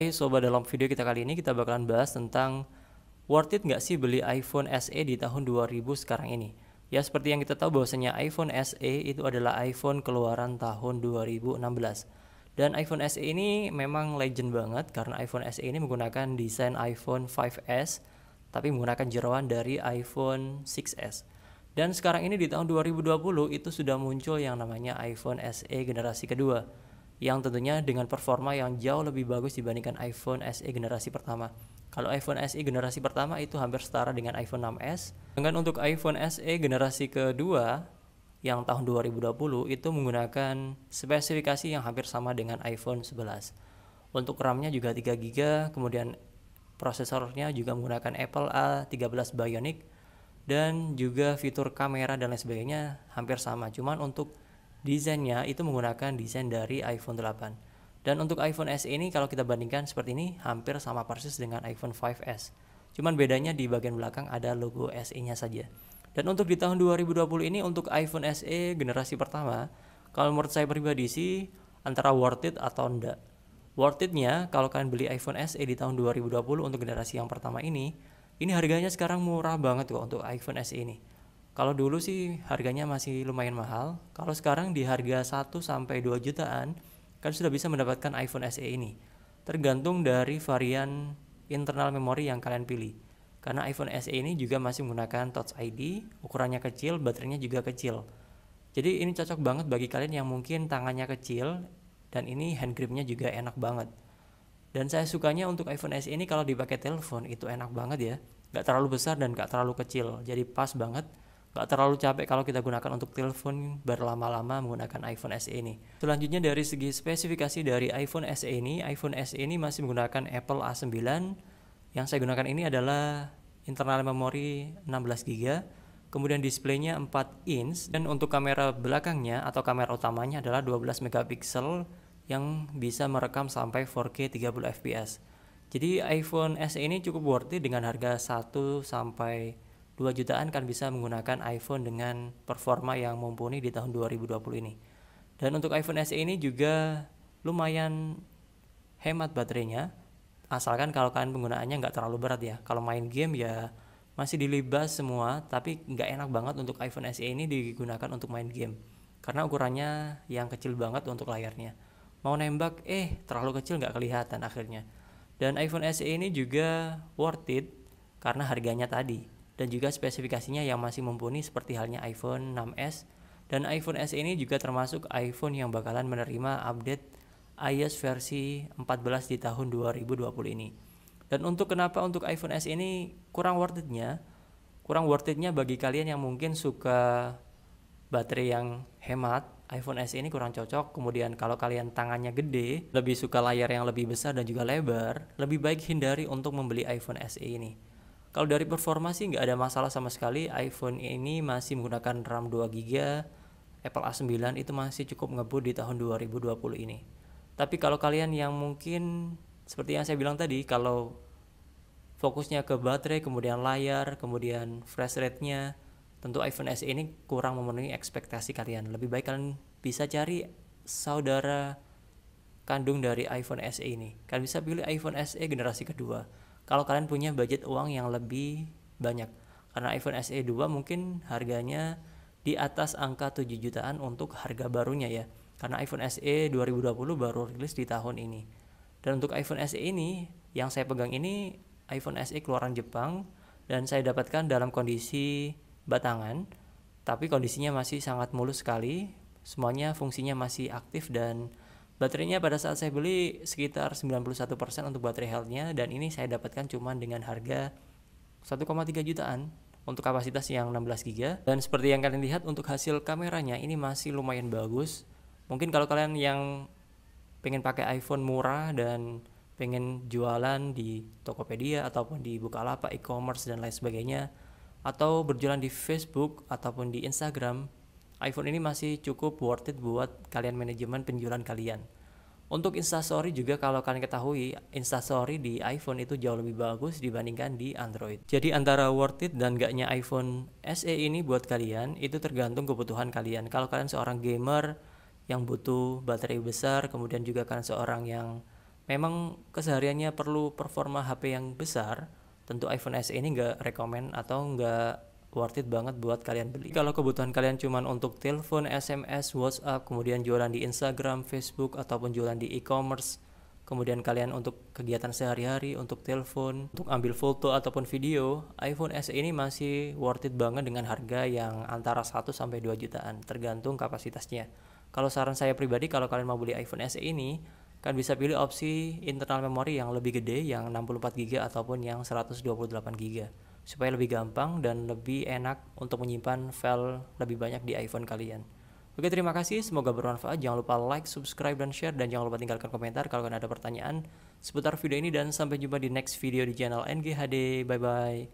Oke sobat, dalam video kita kali ini kita bakalan bahas tentang worth it nggak sih beli iPhone SE di tahun 2000 sekarang ini. Ya seperti yang kita tahu bahwasanya iPhone SE itu adalah iPhone keluaran tahun 2016. Dan iPhone SE ini memang legend banget karena iPhone SE ini menggunakan desain iPhone 5S tapi menggunakan jeroan dari iPhone 6S. Dan sekarang ini di tahun 2020 itu sudah muncul yang namanya iPhone SE generasi kedua, yang tentunya dengan performa yang jauh lebih bagus dibandingkan iPhone SE generasi pertama. Kalau iPhone SE generasi pertama itu hampir setara dengan iPhone 6s. Dengan untuk iPhone SE generasi kedua yang tahun 2020 itu menggunakan spesifikasi yang hampir sama dengan iPhone 11. Untuk RAM-nya juga 3GB, kemudian prosesornya juga menggunakan Apple A13 Bionic, dan juga fitur kamera dan lain sebagainya hampir sama. Cuman untuk desainnya itu menggunakan desain dari iPhone 8. Dan untuk iPhone SE ini kalau kita bandingkan seperti ini hampir sama persis dengan iPhone 5S. Cuman bedanya di bagian belakang ada logo SE-nya saja. Dan untuk di tahun 2020 ini untuk iPhone SE generasi pertama, kalau menurut saya pribadi sih antara worth it atau enggak. Worth it-nya kalau kalian beli iPhone SE di tahun 2020 untuk generasi yang pertama ini harganya sekarang murah banget kok untuk iPhone SE ini. Kalau dulu sih harganya masih lumayan mahal. Kalau sekarang di harga 1 sampai 2 jutaan kan sudah bisa mendapatkan iPhone SE ini. Tergantung dari varian internal memori yang kalian pilih. Karena iPhone SE ini juga masih menggunakan Touch ID, ukurannya kecil, baterainya juga kecil. Jadi ini cocok banget bagi kalian yang mungkin tangannya kecil dan ini hand gripnya juga enak banget. Dan saya sukanya untuk iPhone SE ini kalau dipakai telepon itu enak banget ya. Gak terlalu besar dan gak terlalu kecil. Jadi pas banget. Gak terlalu capek kalau kita gunakan untuk telepon berlama-lama menggunakan iPhone SE ini. Selanjutnya dari segi spesifikasi dari iPhone SE ini, iPhone SE ini masih menggunakan Apple A9. Yang saya gunakan ini adalah internal memori 16GB. Kemudian displaynya 4 inch. Dan untuk kamera belakangnya atau kamera utamanya adalah 12 megapiksel yang bisa merekam sampai 4K 30 fps. Jadi iPhone SE ini cukup worth it dengan harga 1 sampai 2 jutaan kan bisa menggunakan iPhone dengan performa yang mumpuni di tahun 2020 ini. Dan untuk iPhone SE ini juga lumayan hemat baterainya, asalkan kalau kalian penggunaannya nggak terlalu berat ya. Kalau main game ya masih dilibas semua, tapi nggak enak banget untuk iPhone SE ini digunakan untuk main game karena ukurannya yang kecil banget untuk layarnya. Mau nembak terlalu kecil nggak kelihatan akhirnya. Dan iPhone SE ini juga worth it karena harganya tadi dan juga spesifikasinya yang masih mumpuni seperti halnya iPhone 6s. Dan iPhone SE ini juga termasuk iPhone yang bakalan menerima update iOS versi 14 di tahun 2020 ini. Dan untuk kenapa untuk iPhone SE ini kurang worth it-nya? Kurang worth it-nya bagi kalian yang mungkin suka baterai yang hemat, iPhone SE ini kurang cocok. Kemudian kalau kalian tangannya gede, lebih suka layar yang lebih besar dan juga lebar, lebih baik hindari untuk membeli iPhone SE ini. Kalau dari performa sih nggak ada masalah sama sekali. iPhone ini masih menggunakan RAM 2GB, Apple A9 itu masih cukup ngebut di tahun 2020 ini. Tapi kalau kalian yang mungkin seperti yang saya bilang tadi, kalau fokusnya ke baterai, kemudian layar, kemudian refresh rate-nya, tentu iPhone SE ini kurang memenuhi ekspektasi kalian. Lebih baik kalian bisa cari saudara kandung dari iPhone SE ini. Kalian bisa pilih iPhone SE generasi kedua kalau kalian punya budget uang yang lebih banyak. Karena iPhone SE 2 mungkin harganya di atas angka 7 jutaan untuk harga barunya ya. Karena iPhone SE 2020 baru rilis di tahun ini. Dan untuk iPhone SE ini yang saya pegang ini iPhone SE keluaran Jepang dan saya dapatkan dalam kondisi batangan, tapi kondisinya masih sangat mulus sekali. Semuanya fungsinya masih aktif dan baterainya pada saat saya beli sekitar 91% untuk baterai health-nya, dan ini saya dapatkan cuma dengan harga 1,3 jutaan untuk kapasitas yang 16GB. Dan seperti yang kalian lihat untuk hasil kameranya ini masih lumayan bagus. Mungkin kalau kalian yang pengen pakai iPhone murah dan pengen jualan di Tokopedia ataupun di Bukalapak, e-commerce dan lain sebagainya, atau berjualan di Facebook ataupun di Instagram, iPhone ini masih cukup worth it buat kalian manajemen penjualan kalian. Untuk Instastory juga kalau kalian ketahui, Instastory di iPhone itu jauh lebih bagus dibandingkan di Android. Jadi antara worth it dan gaknya iPhone SE ini buat kalian itu tergantung kebutuhan kalian. Kalau kalian seorang gamer yang butuh baterai besar, kemudian juga kalian seorang yang memang kesehariannya perlu performa HP yang besar, tentu iPhone SE ini nggak rekomen atau nggak worth it banget buat kalian beli. Kalau kebutuhan kalian cuman untuk telepon, SMS, WhatsApp, kemudian jualan di Instagram, Facebook, ataupun jualan di e-commerce, kemudian kalian untuk kegiatan sehari-hari, untuk telepon, untuk ambil foto ataupun video, iPhone SE ini masih worth it banget dengan harga yang antara 1-2 jutaan, tergantung kapasitasnya. Kalau saran saya pribadi, kalau kalian mau beli iPhone SE ini, kalian bisa pilih opsi internal memori yang lebih gede, yang 64 GB ataupun yang 128 GB, supaya lebih gampang dan lebih enak untuk menyimpan file lebih banyak di iPhone kalian. Oke, terima kasih, semoga bermanfaat. Jangan lupa like, subscribe, dan share, dan jangan lupa tinggalkan komentar kalau kalian ada pertanyaan seputar video ini, dan sampai jumpa di next video di channel NGHD. Bye bye.